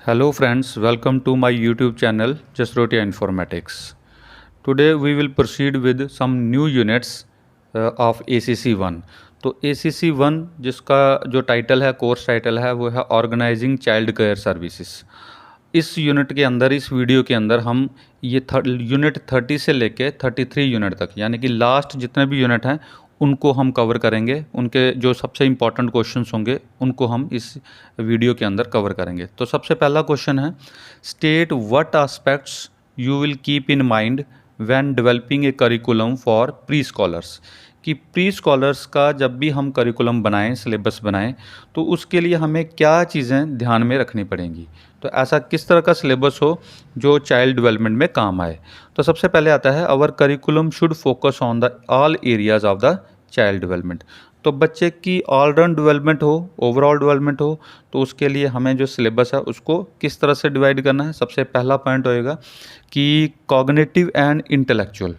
Hello friends, welcome to my YouTube channel Jasrotia Informatics. Today we will proceed with some new units of ACC1. तो ACC1 जिसका जो title है, course title है, वो है organising child care services. इस unit के अंदर, इस वीडियो के अंदर हम ये यूनिट 30 से लेके 33 यूनिट तक, यानी कि लास्ट जितने भी यूनिट हैं उनको हम कवर करेंगे। उनके जो सबसे इम्पॉर्टेंट क्वेश्चंस होंगे उनको हम इस वीडियो के अंदर कवर करेंगे। तो सबसे पहला क्वेश्चन है, state what aspects you will keep in mind when developing a curriculum for pre scholars. कि प्री स्कॉलर्स का जब भी हम करिकुलम बनाएं, सिलेबस बनाएं, तो उसके लिए हमें क्या चीज़ें ध्यान में रखनी पड़ेंगी। तो ऐसा किस तरह का सिलेबस हो जो चाइल्ड डेवलपमेंट में काम आए। तो सबसे पहले आता है, our curriculum should focus on the all areas of the child development. तो बच्चे की ऑलराउंड डेवलपमेंट हो, ओवरऑल डेवलपमेंट हो, तो उसके लिए हमें जो सिलेबस है उसको किस तरह से डिवाइड करना है। सबसे पहला पॉइंट होएगा कि कॉग्निटिव एंड इंटेलेक्चुअल।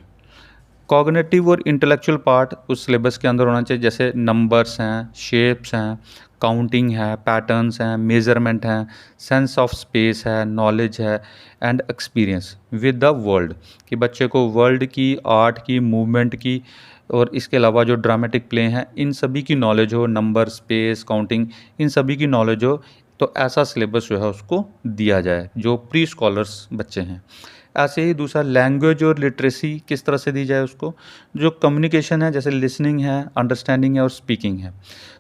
कॉग्निटिव और इंटेलेक्चुअल पार्ट उस सिलेबस के अंदर होना चाहिए, जैसे नंबर्स हैं, शेप्स हैं, काउंटिंग है, पैटर्न्स हैं, मेजरमेंट हैं, सेंस ऑफ स्पेस है, नॉलेज है and experience with the world. कि बच्चे को वर्ल्ड की, आर्ट की, मूवमेंट की और इसके अलावा जो ड्रामेटिक प्ले हैं इन सभी की नॉलेज हो, नंबर, स्पेस, काउंटिंग, इन सभी की नॉलेज हो। तो ऐसा सिलेबस जो है उसको दिया जाए जो प्री स्कॉलर्स बच्चे हैं। ऐसे ही दूसरा, लैंग्वेज और लिटरेसी किस तरह से दी जाए उसको। जो कम्युनिकेशन है, जैसे लिसनिंग है, अंडरस्टैंडिंग है और स्पीकिंग है।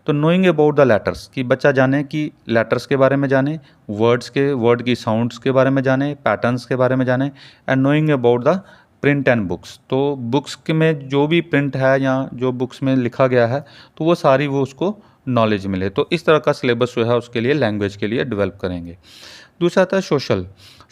तो नोइंग अबाउट द लेटर्स, कि बच्चा जाने कि लेटर्स के बारे में जाने, वर्ड की साउंड्स के बारे में जाने, पैटर्न्स के बारे में जाने, and knowing about the print and books. तो बुक्स के में जो भी प्रिंट है या जो बुक्स में लिखा गया है तो वो सारी वो उसको नॉलेज मिले। तो इस तरह का सिलेबस जो है उसके लिए, लैंग्वेज के लिए डेवलप करेंगे। दूसरा आता है सोशल।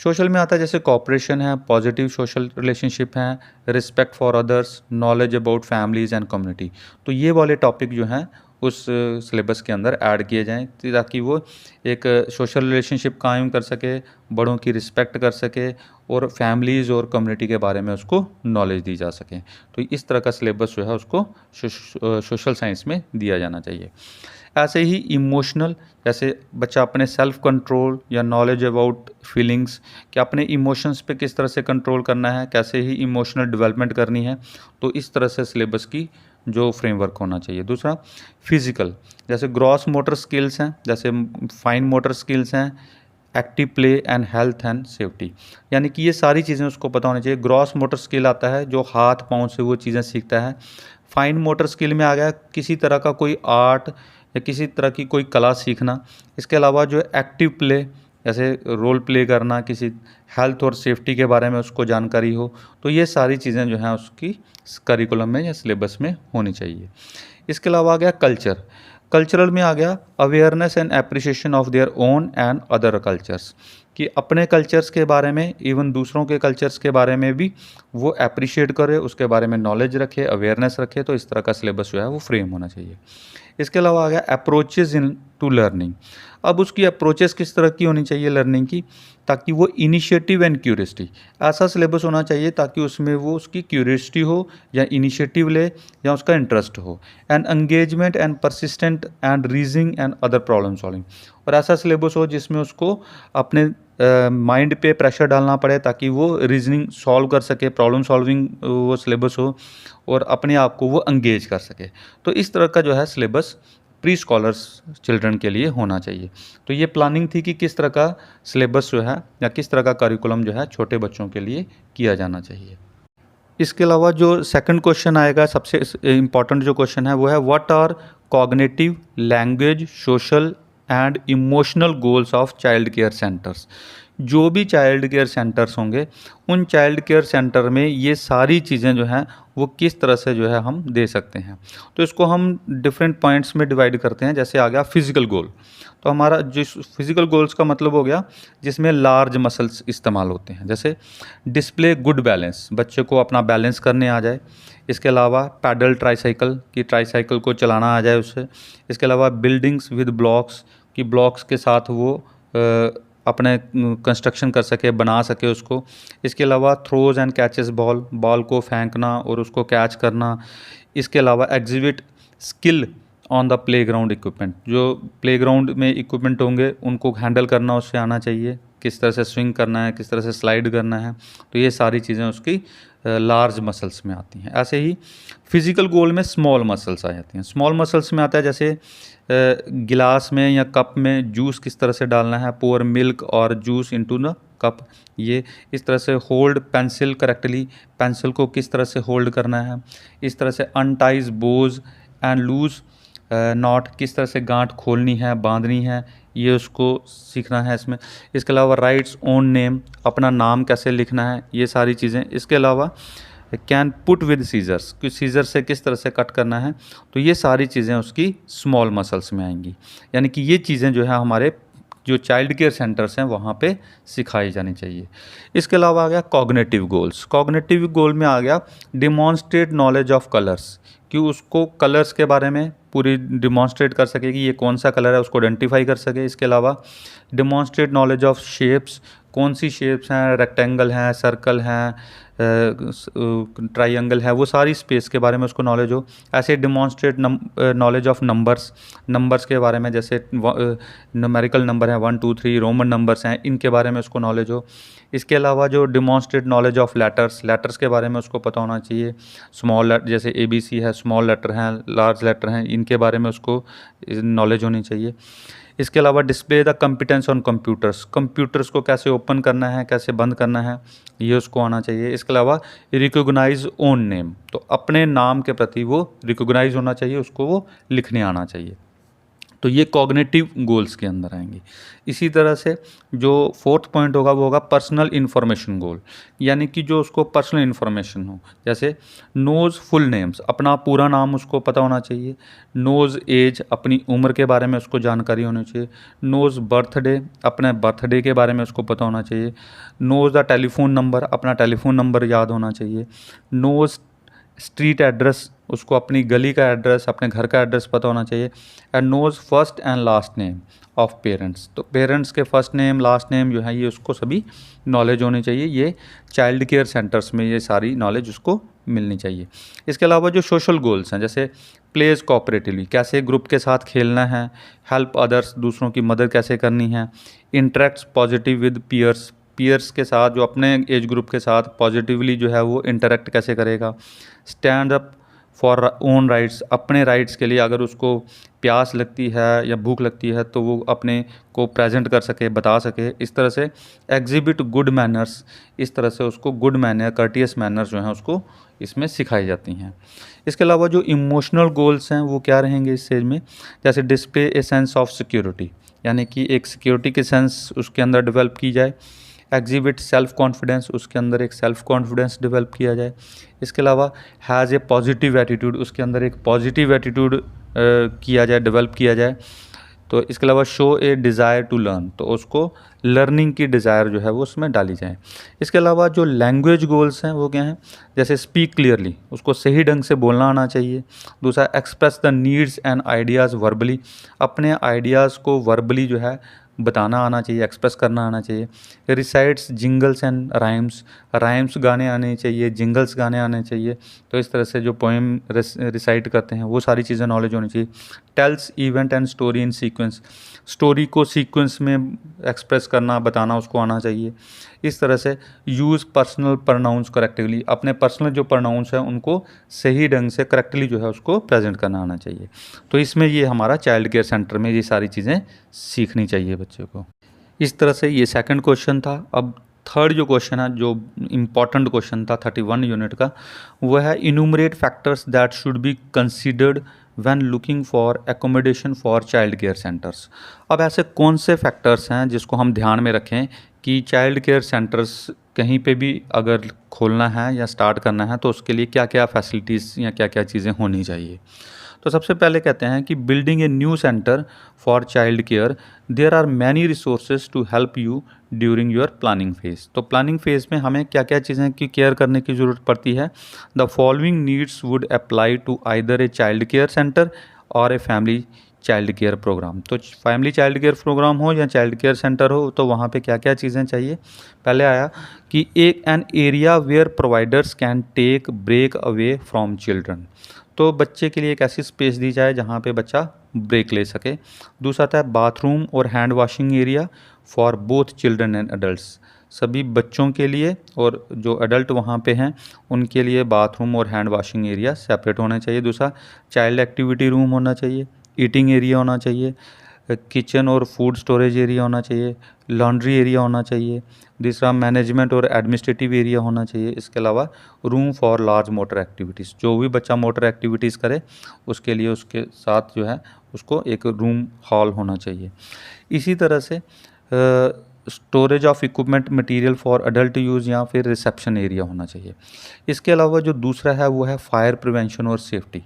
सोशल में आता है जैसे कॉपरेशन है, पॉजिटिव सोशल रिलेशनशिप हैं, respect for others, knowledge about families and community. तो ये वाले टॉपिक जो हैं उस सिलेबस के अंदर ऐड किए जाएँ ताकि वो एक सोशल रिलेशनशिप कायम कर सके, बड़ों की रिस्पेक्ट कर सके और फैमिलीज़ और कम्युनिटी के बारे में उसको नॉलेज दी जा सके। तो इस तरह का सिलेबस जो है उसको सोशल साइंस में दिया जाना चाहिए। ऐसे ही इमोशनल, जैसे बच्चा अपने सेल्फ कंट्रोल या नॉलेज अबाउट फीलिंग्स, कि अपने इमोशंस पे किस तरह से कंट्रोल करना है, कैसे ही इमोशनल डेवलपमेंट करनी है। तो इस तरह से सिलेबस की जो फ्रेमवर्क होना चाहिए। दूसरा, फिजिकल, जैसे ग्रॉस मोटर स्किल्स हैं, जैसे फाइन मोटर स्किल्स हैं, active play and health and safety. यानी कि ये सारी चीज़ें उसको पता होनी चाहिए। ग्रॉस मोटर स्किल आता है जो हाथ पाँव से वो चीज़ें सीखता है। फाइन मोटर स्किल में आ गया किसी तरह का कोई आर्ट या किसी तरह की कोई कला सीखना। इसके अलावा जो एक्टिव प्ले, जैसे रोल प्ले करना, किसी हेल्थ और सेफ्टी के बारे में उसको जानकारी हो। तो ये सारी चीज़ें जो हैं उसकी करिकुलम में या सिलेबस में होनी चाहिए। इसके अलावा आ गया कल्चर। कल्चरल में आ गया awareness and appreciation of their own and other cultures, कि अपने कल्चर्स के बारे में, इवन दूसरों के कल्चर्स के बारे में भी वो अप्रिशिएट करे, उसके बारे में नॉलेज रखे, अवेयरनेस रखे। तो इस तरह का सिलेबस जो है वो फ्रेम होना चाहिए। इसके अलावा आ गया अप्रोचेज़ इन टू लर्निंग। अब उसकी अप्रोचेस किस तरह की होनी चाहिए लर्निंग की, ताकि वो इनिशिएटिव एंड क्यूरियोसिटी, ऐसा सिलेबस होना चाहिए ताकि उसमें वो उसकी क्यूरियोसिटी हो या इनिशिएटिव ले या उसका इंटरेस्ट हो। And engagement and persistent and reasoning and other problem solving. और ऐसा सिलेबस हो जिसमें उसको अपने माइंड पे प्रेशर डालना पड़े ताकि वो रीजनिंग सॉल्व कर सके, प्रॉब्लम सॉल्विंग वो सिलेबस हो और अपने आप को वो एंगेज कर सके। तो इस तरह का जो है सिलेबस प्री स्कॉलर्स चिल्ड्रन के लिए होना चाहिए। तो ये प्लानिंग थी कि किस तरह का सिलेबस जो है या किस तरह का करिकुलम जो है छोटे बच्चों के लिए किया जाना चाहिए। इसके अलावा जो सेकंड क्वेश्चन आएगा, सबसे इम्पॉर्टेंट जो क्वेश्चन है वो है, what are cognitive, language, social and emotional goals of child care centres. जो भी चाइल्ड केयर सेंटर्स होंगे उन चाइल्ड केयर सेंटर में ये सारी चीज़ें जो हैं वो किस तरह से जो है हम दे सकते हैं। तो इसको हम डिफरेंट पॉइंट्स में डिवाइड करते हैं। जैसे आ गया फिजिकल गोल। तो हमारा जिस फिजिकल गोल्स का मतलब हो गया जिसमें लार्ज मसल्स इस्तेमाल होते हैं, जैसे डिस्प्ले गुड बैलेंस, बच्चे को अपना बैलेंस करने आ जाए। इसके अलावा पैडल ट्राईसाइकिल, की ट्राईसाइकिल को चलाना आ जाए उससे। इसके अलावा बिल्डिंग्स विद ब्लॉक्स, कि ब्लॉक्स के साथ वो अपने कंस्ट्रक्शन कर सके, बना सके उसको। इसके अलावा throws and catches ball, ball को फेंकना और उसको कैच करना। इसके अलावा exhibit skill on the playground equipment, जो प्लेग्राउंड में इक्विपमेंट होंगे उनको हैंडल करना उससे आना चाहिए, किस तरह से स्विंग करना है, किस तरह से स्लाइड करना है, तो ये सारी चीज़ें उसकी लार्ज मसल्स में आती हैं। ऐसे ही फिजिकल गोल में स्मॉल मसल्स आ जाती हैं। स्मॉल मसल्स में आता है जैसे गिलास में या कप में जूस किस तरह से डालना है, पोर मिल्क और जूस इनटू द कप, ये इस तरह से होल्ड पेंसिल करेक्टली, पेंसिल को किस तरह से होल्ड करना है, इस तरह से अनटाइज बोज एंड लूज नॉट, किस तरह से गांठ खोलनी है, बांधनी है, ये उसको सीखना है इसमें। इसके अलावा राइट्स ओन नेम, अपना नाम कैसे लिखना है, ये सारी चीज़ें। इसके अलावा कैन पुट विद सीजर्स, कि सीजर से किस तरह से कट करना है, तो ये सारी चीज़ें उसकी स्मॉल मसल्स में आएंगी। यानी कि ये चीज़ें जो है हमारे जो चाइल्ड केयर सेंटर्स हैं वहाँ पे सिखाई जानी चाहिए। इसके अलावा आ गया कॉग्निटिव गोल्स। कॉग्निटिव गोल में आ गया डिमॉन्स्ट्रेट नॉलेज ऑफ कलर्स, कि उसको कलर्स के बारे में पूरी डिमॉन्स्ट्रेट कर सके कि ये कौन सा कलर है, उसको आइडेंटिफाई कर सके। इसके अलावा डिमॉन्स्ट्रेट नॉलेज ऑफ शेप्स, कौन सी शेप्स हैं, रेक्टेंगल हैं, सर्कल हैं, ट्राइंगल है, वो सारी स्पेस के बारे में उसको नॉलेज हो। ऐसे demonstrate knowledge of numbers, numbers के बारे में, जैसे न्यूमेरिकल नंबर है 1 2 3, रोमन नंबर्स हैं, इनके बारे में उसको नॉलेज हो। इसके अलावा जो demonstrate knowledge of letters, letters के बारे में उसको पता होना चाहिए। स्मॉल जैसे ABC है, स्मॉल लेटर हैं, लार्ज लेटर हैं, इनके बारे में उसको नॉलेज होनी चाहिए। इसके अलावा display the competence on computers, computers को कैसे ओपन करना है, कैसे बंद करना है, ये उसको आना चाहिए। इसके अलावा रिकॉग्नाइज ओन नेम, तो अपने नाम के प्रति वो रिकॉग्नाइज होना चाहिए, उसको वो लिखने आना चाहिए। तो ये कॉग्निटिव गोल्स के अंदर आएंगे। इसी तरह से जो फोर्थ पॉइंट होगा वो होगा पर्सनल इन्फॉर्मेशन गोल, यानी कि जो उसको पर्सनल इन्फॉर्मेशन हो, जैसे नोज़ फुल नेम्स, अपना पूरा नाम उसको पता होना चाहिए। नोज़ एज, अपनी उम्र के बारे में उसको जानकारी होनी चाहिए। नोज़ बर्थडे, अपने बर्थडे के बारे में उसको पता होना चाहिए। नोज़ द टेलीफोन नंबर, अपना टेलीफोन नंबर याद होना चाहिए। नोज़ स्ट्रीट एड्रेस, उसको अपनी गली का एड्रेस, अपने घर का एड्रेस पता होना चाहिए। And knows first and last name of parents, तो पेरेंट्स के फर्स्ट नेम लास्ट नेम जो है ये उसको सभी नॉलेज होनी चाहिए। ये चाइल्ड केयर सेंटर्स में ये सारी नॉलेज उसको मिलनी चाहिए। इसके अलावा जो सोशल गोल्स हैं, जैसे प्लेज कोऑपरेटिवली, कैसे ग्रुप के साथ खेलना है। हेल्प अदर्स, दूसरों की मदद कैसे करनी है। Interacts positive with peers, peers के साथ, जो अपने एज ग्रुप के साथ पॉजिटिवली जो है वो इंटरेक्ट कैसे करेगा। Stand up for own rights, अपने राइट्स के लिए, अगर उसको प्यास लगती है या भूख लगती है तो वो अपने को प्रेजेंट कर सके, बता सके। इस तरह से एग्जिबिट गुड मैनर्स, इस तरह से उसको गुड मैनर, कर्टियस मैनर्स जो हैं उसको इसमें सिखाई जाती हैं। इसके अलावा जो इमोशनल गोल्स हैं वो क्या रहेंगे इस स्टेज में, जैसे display A sense of security, यानी कि एक सिक्योरिटी की सेंस उसके अंदर डेवलप की जाए। एग्जिबिट सेल्फ कॉन्फिडेंस, उसके अंदर एक सेल्फ कॉन्फिडेंस डेवलप किया जाए। इसके अलावा हैज़ ए पॉजिटिव एटीट्यूड, उसके अंदर एक पॉजिटिव एटीट्यूड किया जाए, डेवलप किया जाए। तो इसके अलावा show a desire to learn, तो उसको लर्निंग की डिज़ायर जो है वो उसमें डाली जाए। इसके अलावा जो लैंग्वेज गोल्स हैं वो क्या हैं, जैसे स्पीक क्लियरली, उसको सही ढंग से बोलना आना चाहिए। दूसरा, express the needs and ideas verbally, अपने आइडियाज़ को वर्बली जो है बताना आना चाहिए, एक्सप्रेस करना आना चाहिए। Recites jingles and rhymes, rhymes गाने आने चाहिए, जिंगल्स गाने आने चाहिए। तो इस तरह से जो पोएम रिसाइट करते हैं वो सारी चीज़ें नॉलेज होनी चाहिए। Tells event and story in sequence, story को सीक्वेंस में एक्सप्रेस करना, बताना उसको आना चाहिए। इस तरह से यूज़ पर्सनल प्रनाउंस करेक्टली, अपने पर्सनल जो प्रनाउंस हैं उनको सही ढंग से करेक्टली जो है उसको प्रेजेंट करना आना चाहिए। तो इसमें ये हमारा चाइल्ड केयर सेंटर में ये सारी चीज़ें सीखनी चाहिए बच्चे को। इस तरह से ये सेकंड क्वेश्चन था। अब थर्ड जो क्वेश्चन है, जो इम्पॉर्टेंट क्वेश्चन था 31 यूनिट का, वो है enumerate factors that should be considered when looking for accommodation for child care centres. अब ऐसे कौन से फैक्टर्स हैं जिसको हम ध्यान में रखें कि चाइल्ड केयर सेंटर्स कहीं पे भी अगर खोलना है या स्टार्ट करना है तो उसके लिए क्या क्या फैसिलिटीज़ या क्या क्या चीज़ें होनी चाहिए। तो सबसे पहले कहते हैं कि building a new centre for child care, there are many resources to help you during your planning phase. तो प्लानिंग फेज में हमें क्या क्या चीज़ें की केयर करने की ज़रूरत पड़ती है। The following needs would apply to either a child care centre और a family child care program. तो फैमिली चाइल्ड केयर प्रोग्राम हो या चाइल्ड केयर सेंटर हो तो वहाँ पे क्या क्या चीज़ें चाहिए। पहले आया कि एक an area where providers can take break away from children. तो बच्चे के लिए एक ऐसी स्पेस दी जाए जहाँ पे बच्चा ब्रेक ले सके। दूसरा आता है बाथरूम और hand washing area for both children and adults, सभी बच्चों के लिए और जो अडल्ट वहाँ पे हैं उनके लिए बाथरूम और हैंड वॉशिंग एरिया सेपरेट होना चाहिए। दूसरा चाइल्ड एक्टिविटी रूम होना चाहिए, ईटिंग एरिया होना चाहिए, किचन और फूड स्टोरेज एरिया होना चाहिए, लॉन्ड्री एरिया होना चाहिए। दूसरा मैनेजमेंट और एडमिनिस्ट्रेटिव एरिया होना चाहिए। इसके अलावा room for large motor activities, जो भी बच्चा मोटर एक्टिविटीज़ करे उसके लिए उसके साथ जो है उसको एक रूम हॉल होना चाहिए। इसी तरह से storage of equipment material for adult use या फिर रिसेप्शन एरिया होना चाहिए। इसके अलावा जो दूसरा है वो है फायर प्रिवेंशन और सेफ्टी।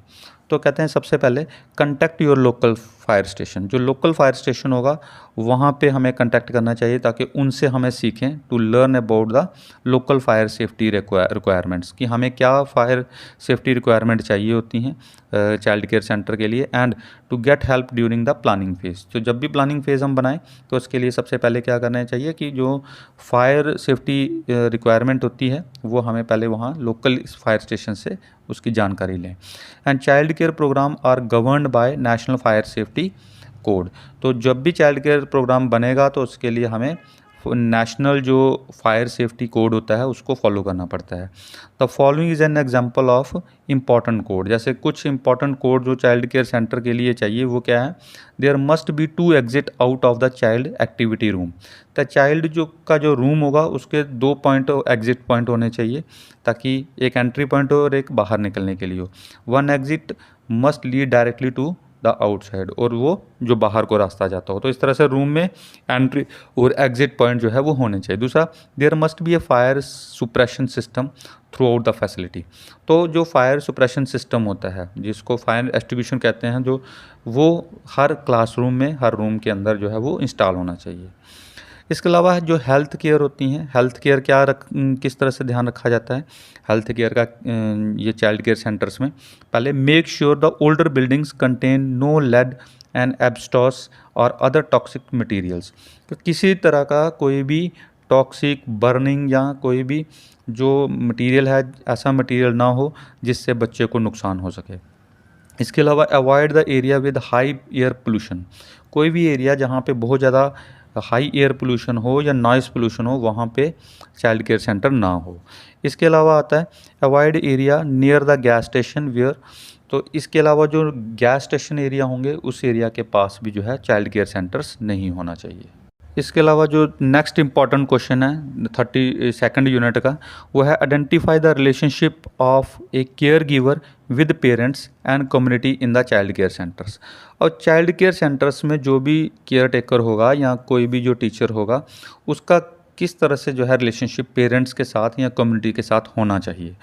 तो कहते हैं सबसे पहले contact your local fire station, जो लोकल फायर स्टेशन होगा वहाँ पे हमें कंटेक्ट करना चाहिए ताकि उनसे हमें सीखें to learn about the local fire safety requirements, कि हमें क्या फायर सेफ्टी रिक्वायरमेंट चाहिए होती हैं चाइल्ड केयर सेंटर के लिए, and to get help during the planning phase. तो जब भी प्लानिंग फेज़ हम बनाएं तो उसके लिए सबसे पहले क्या करना चाहिए कि जो फायर सेफ्टी रिक्वायरमेंट होती है वो हमें पहले वहाँ लोकल फायर स्टेशन से उसकी जानकारी लें। And child care programme are governed by national fire safety code. तो जब भी चाइल्ड केयर प्रोग्राम बनेगा तो उसके लिए हमें नेशनल जो फायर सेफ्टी कोड होता है उसको फॉलो करना पड़ता है। The following is an example of important code. जैसे कुछ इंपॉर्टेंट कोड जो चाइल्ड केयर सेंटर के लिए चाहिए वो क्या है, there must be 2 exit out of the child activity room. तो चाइल्ड जो रूम होगा उसके 2 पॉइंट एग्जिट पॉइंट होने चाहिए ताकि एक एंट्री पॉइंट हो और एक बाहर निकलने के लिए हो। 1 exit must lead directly to the outside, और वो जो बाहर को रास्ता जाता हो। तो इस तरह से रूम में एंट्री और एग्जिट पॉइंट जो है वो होने चाहिए। दूसरा, there must be a fire suppression system throughout the facility. तो जो फायर सुप्रेशन सिस्टम होता है जिसको फायर एक्सटिंग्विशन कहते हैं, जो वो हर क्लासरूम में हर रूम के अंदर जो है वो इंस्टॉल होना चाहिए। इसके अलावा जो हेल्थ केयर होती हैं, हेल्थ केयर किस तरह से ध्यान रखा जाता है हेल्थ केयर का ये चाइल्ड केयर सेंटर्स में। पहले make sure the older buildings contain no lead and asbestos और अदर टॉक्सिक मटेरियल्स। तो किसी तरह का कोई भी टॉक्सिक बर्निंग या कोई भी जो मटेरियल है ऐसा मटेरियल ना हो जिससे बच्चे को नुकसान हो सके। इसके अलावा avoid the area with high air pollution. कोई भी एरिया जहाँ पे बहुत ज़्यादा हाई एयर पोल्यूशन हो या नॉइस पोल्यूशन हो वहाँ पे चाइल्ड केयर सेंटर ना हो। इसके अलावा आता है avoid area near the gas station where. तो इसके अलावा जो गैस स्टेशन एरिया होंगे उस एरिया के पास भी जो है चाइल्ड केयर सेंटर्स नहीं होना चाहिए। इसके अलावा जो नेक्स्ट इम्पॉर्टेंट क्वेश्चन है 32nd यूनिट का, वो है identify the relationship of A care giver with parents and community in the child care centres. और चाइल्ड केयर सेंटर्स में जो भी केयर टेकर होगा या कोई भी जो टीचर होगा उसका किस तरह से जो है रिलेशनशिप पेरेंट्स के साथ या कम्युनिटी के साथ होना चाहिए।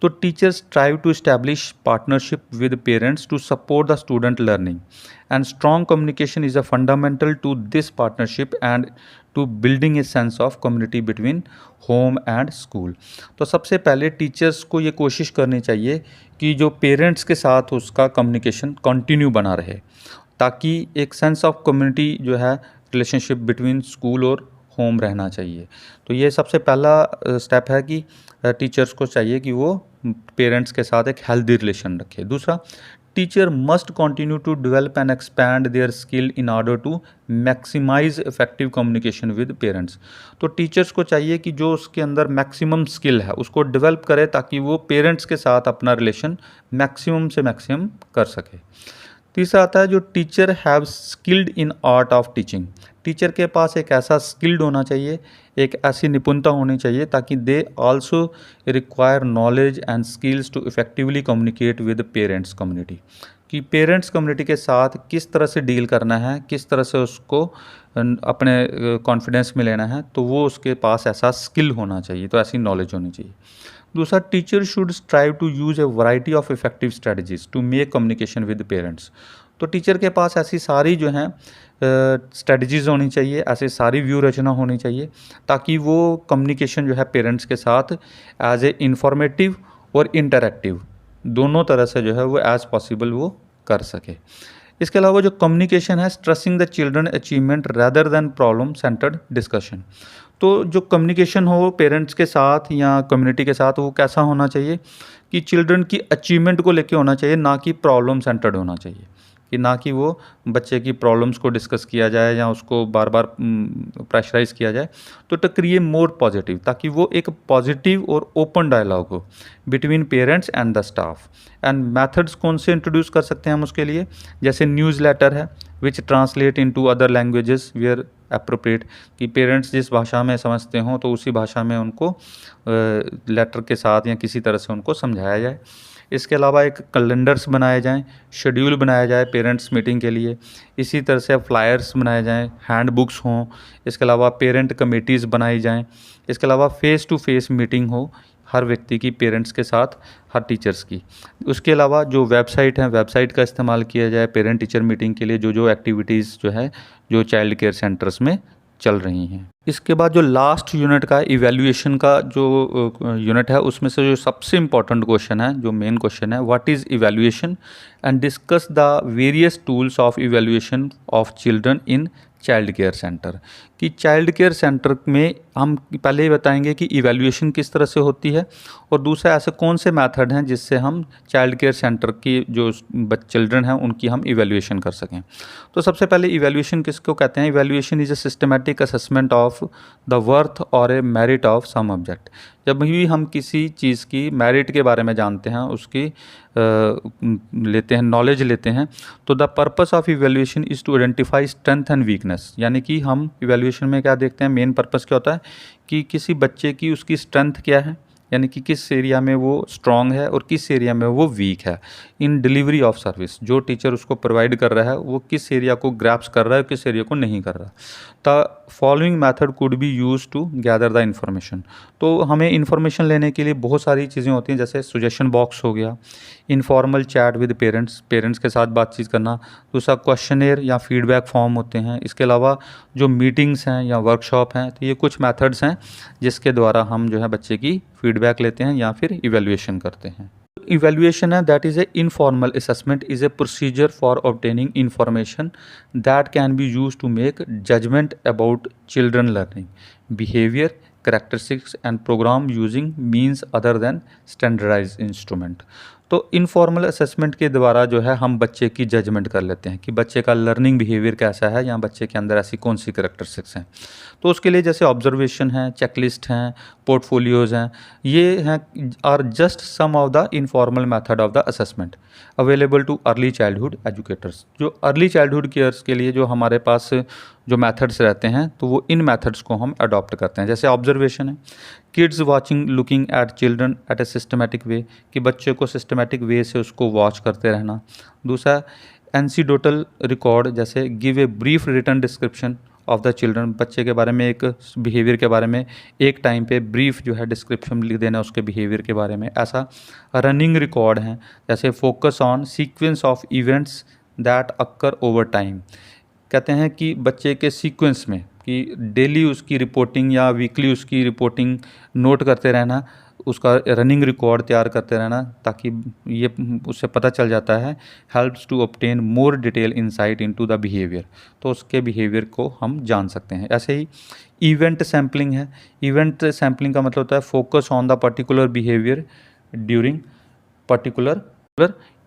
तो teachers try to establish partnership with parents to support the student learning, and strong communication is a fundamental to this partnership and to building a sense of community between home and school. तो सबसे पहले teachers को ये कोशिश करनी चाहिए कि जो पेरेंट्स के साथ उसका कम्युनिकेशन कंटिन्यू बना रहे ताकि एक सेंस ऑफ कम्युनिटी जो है रिलेशनशिप बिटवीन स्कूल और होम रहना चाहिए। तो ये सबसे पहला स्टेप है कि टीचर्स को चाहिए कि वो पेरेंट्स के साथ एक हेल्दी रिलेशन रखे। दूसरा, teacher must continue to develop and expand their skill in order to maximise effective communication with parents. तो टीचर्स को चाहिए कि जो उसके अंदर मैक्सिमम स्किल है उसको डेवलप करे ताकि वो पेरेंट्स के साथ अपना रिलेशन मैक्सिमम से मैक्सिमम कर सके। तीसरा आता है जो teacher have skilled in art of teaching. Teacher के पास एक ऐसा स्किल्ड होना चाहिए, एक ऐसी निपुणता होनी चाहिए ताकि they also require knowledge and skills to effectively communicate with parents community. कि पेरेंट्स कम्युनिटी के साथ किस तरह से डील करना है, किस तरह से उसको अपने कॉन्फिडेंस में लेना है, तो वो उसके पास ऐसा स्किल होना चाहिए, तो ऐसी नॉलेज होनी चाहिए। दूसरा, teacher should strive to use a variety of effective strategies to make communication with parents. तो टीचर के पास ऐसी सारी जो हैं स्ट्रेटजीज़ होनी चाहिए, ऐसी सारी व्यू रचना होनी चाहिए ताकि वो कम्युनिकेशन जो है पेरेंट्स के साथ एज ए इंफॉर्मेटिव और इंटरेक्टिव दोनों तरह से जो है वो एज़ पॉसिबल वो कर सके। इसके अलावा जो कम्युनिकेशन है, stressing the children achievement rather than problem centred discussion. तो जो कम्युनिकेशन हो पेरेंट्स के साथ या कम्युनिटी के साथ, वो कैसा होना चाहिए कि चिल्ड्रन की अचीवमेंट को लेके होना चाहिए, ना कि प्रॉब्लम सेंटर्ड होना चाहिए, कि ना कि वो बच्चे की प्रॉब्लम्स को डिस्कस किया जाए या उसको बार बार प्रेशराइज किया जाए। तो टू क्रिएट मोर पॉजिटिव, ताकि वो एक पॉजिटिव और ओपन डायलॉग हो between parents and the staff. And methods कौन से इंट्रोड्यूस कर सकते हैं हम उसके लिए, जैसे न्यूज़ लेटर है which translate into other languages where appropriate, कि पेरेंट्स जिस भाषा में समझते हों तो उसी भाषा में उनको लेटर के साथ या किसी तरह से उनको समझाया जाए। इसके अलावा एक कैलेंडर्स बनाए जाएं, शेड्यूल बनाया जाए पेरेंट्स मीटिंग के लिए। इसी तरह से फ्लायर्स बनाए जाएं, हैंड बुक्स हों। इसके अलावा पेरेंट कमेटीज़ बनाई जाएं। इसके अलावा फ़ेस टू फेस मीटिंग हो हर व्यक्ति की पेरेंट्स के साथ, हर टीचर्स की। उसके अलावा जो वेबसाइट है, वेबसाइट का इस्तेमाल किया जाए पेरेंट टीचर मीटिंग के लिए, जो एक्टिविटीज़ जो है जो चाइल्ड केयर सेंटर्स में चल रही हैं। इसके बाद जो लास्ट यूनिट का इवैल्यूएशन का जो यूनिट है, उसमें से जो सबसे इम्पॉर्टेंट क्वेश्चन है, जो मेन क्वेश्चन है, what is evaluation and discuss the various tools of evaluation of children in child care centre. कि चाइल्ड केयर सेंटर में हम पहले ही बताएंगे कि इवैल्यूएशन किस तरह से होती है, और दूसरा ऐसे कौन से मेथड हैं जिससे हम चाइल्ड केयर सेंटर की जो चिल्ड्रन हैं उनकी हम इवैल्यूएशन कर सकें। तो सबसे पहले इवैल्यूएशन किसको कहते हैं? Evaluation is a systematic assessment of the worth और ए मेरिट ऑफ सम ऑब्जेक्ट। जब भी हम किसी चीज़ की मेरिट के बारे में जानते हैं, उसकी लेते हैं, नॉलेज लेते हैं, तो the purpose of evaluation is to identify strength and weakness. यानी कि हम इवैल्यूएशन में क्या देखते हैं, मेन पर्पस क्या होता है कि किसी बच्चे की उसकी स्ट्रेंथ क्या है, यानी कि किस एरिया में वो स्ट्रांग है और किस एरिया में वो वीक है इन डिलीवरी ऑफ सर्विस। जो टीचर उसको प्रोवाइड कर रहा है वो किस एरिया को ग्रैप्स कर रहा है, किस एरिया को नहीं कर रहा। The following method could be use to gather the information. तो हमें इन्फॉर्मेशन लेने के लिए बहुत सारी चीज़ें होती हैं, जैसे सजेशन बॉक्स हो गया, इनफॉर्मल चैट विद पेरेंट्स के साथ बातचीत करना, दूसरा क्वेश्चनेयर या फीडबैक फॉर्म होते हैं। इसके अलावा जो मीटिंग्स हैं या वर्कशॉप हैं, तो ये कुछ मेथड्स हैं जिसके द्वारा हम जो है बच्चे की फीडबैक लेते हैं या फिर इवैल्यूएशन करते हैं। इवैल्यूएशन है that is a informal assessment is a procedure for obtaining information that can be use to make judgement about children learning behaviour characteristics and program using means other than standardized instrument। तो informal assessment के द्वारा जो है हम बच्चे की judgement कर लेते हैं कि बच्चे का लर्निंग बिहेवियर कैसा है या बच्चे के अंदर ऐसी कौन सी करैक्टरिस्टिक्स हैं। तो उसके लिए जैसे ऑब्जर्वेशन है, चेकलिस्ट हैं, पोर्टफोलियोज़ हैं, ये हैं are just some of the informal method of the assessment available to early childhood educators. जो अर्ली चाइल्डहुड केयर्स के लिए जो हमारे पास जो मेथड्स रहते हैं, तो वो इन मेथड्स को हम अडॉप्ट करते हैं। जैसे ऑब्जर्वेशन है, kids watching looking at children eight a systematic way, कि बच्चे को सिस्टमेटिक वे से उसको वॉच करते रहना। दूसरा एंसीडोटल रिकॉर्ड, जैसे give a brief written description of the children, बच्चे के बारे में एक बिहेवियर के बारे में एक टाइम पे ब्रीफ जो है डिस्क्रिप्शन लिख देना उसके बिहेवियर के बारे में। ऐसा रनिंग रिकॉर्ड है, जैसे focus on sequence of events that occur over time. कहते हैं कि बच्चे के सीक्वेंस में कि डेली उसकी रिपोर्टिंग या वीकली उसकी रिपोर्टिंग नोट करते रहना, उसका रनिंग रिकॉर्ड तैयार करते रहना, ताकि ये उससे पता चल जाता है helps to obtain more detail insight into the behaviour. तो उसके बिहेवियर को हम जान सकते हैं। ऐसे ही इवेंट सैम्पलिंग है। इवेंट सैम्पलिंग का मतलब होता है focus on the particular behaviour during particular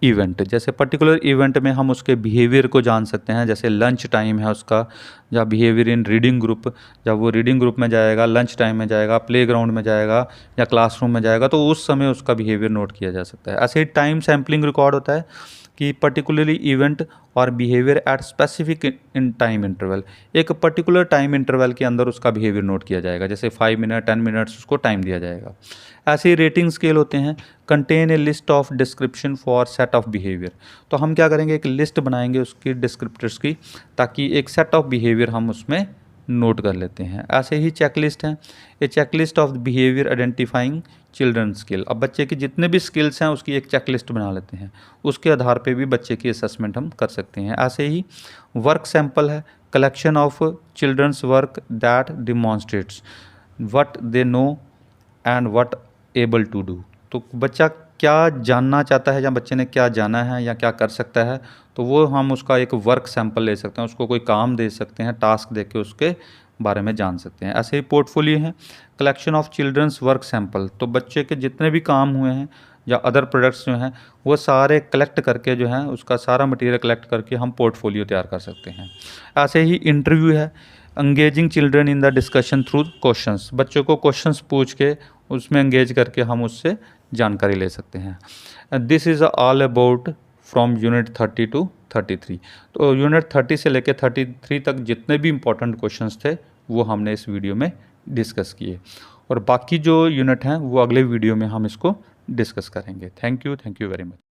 event. जैसे पर्टिकुलर इवेंट में हम उसके बिहेवियर को जान सकते हैं, जैसे लंच टाइम है उसका, या बिहेवियर इन रीडिंग ग्रुप, जब वो रीडिंग ग्रुप में जाएगा, लंच टाइम में जाएगा, प्लेग्राउंड में जाएगा या क्लासरूम में जाएगा, तो उस समय उसका बिहेवियर नोट किया जा सकता है। ऐसे ही टाइम सैम्पलिंग रिकॉर्ड होता है कि पर्टिकुलरली इवेंट और behaviour at specific in time interval, एक पर्टिकुलर टाइम इंटरवल के अंदर उसका बिहेवियर नोट किया जाएगा, जैसे 5 मिनट 10 मिनट्स उसको टाइम दिया जाएगा। ऐसे ही रेटिंग स्केल होते हैं, contain a list of description for set of behaviour. तो हम क्या करेंगे, एक लिस्ट बनाएंगे उसकी डिस्क्रिप्टर्स की, ताकि एक सेट ऑफ बिहेवियर हम उसमें नोट कर लेते हैं। ऐसे ही चेकलिस्ट हैं, a checklist of behaviour identifying children skill. अब बच्चे की जितने भी स्किल्स हैं उसकी एक चेकलिस्ट बना लेते हैं, उसके आधार पे भी बच्चे की असेसमेंट हम कर सकते हैं। ऐसे ही वर्क सैंपल है, collection of children's work that demonstrates what they know and what able to do. तो बच्चा क्या जानना चाहता है या बच्चे ने क्या जाना है या क्या कर सकता है, तो वो हम उसका एक वर्क सैंपल ले सकते हैं, उसको कोई काम दे सकते हैं, टास्क दे के उसके बारे में जान सकते हैं। ऐसे ही पोर्टफोलियो है collection of children's work sample, तो बच्चे के जितने भी काम हुए हैं या अदर प्रोडक्ट्स जो हैं वो सारे कलेक्ट करके जो है उसका सारा मटेरियल कलेक्ट करके हम पोर्टफोलियो तैयार कर सकते हैं। ऐसे ही इंटरव्यू है engaging children in the discussion through questions, बच्चों को क्वेश्चंस पूछ के उसमें एंगेज करके हम उससे जानकारी ले सकते हैं। This is all about from unit 30 to 33। तो यूनिट 30 से लेकर 33 तक जितने भी इंपॉर्टेंट क्वेश्चंस थे वो हमने इस वीडियो में डिस्कस किए, और बाकी जो यूनिट हैं वो अगले वीडियो में हम इसको डिस्कस करेंगे। Thank you very much.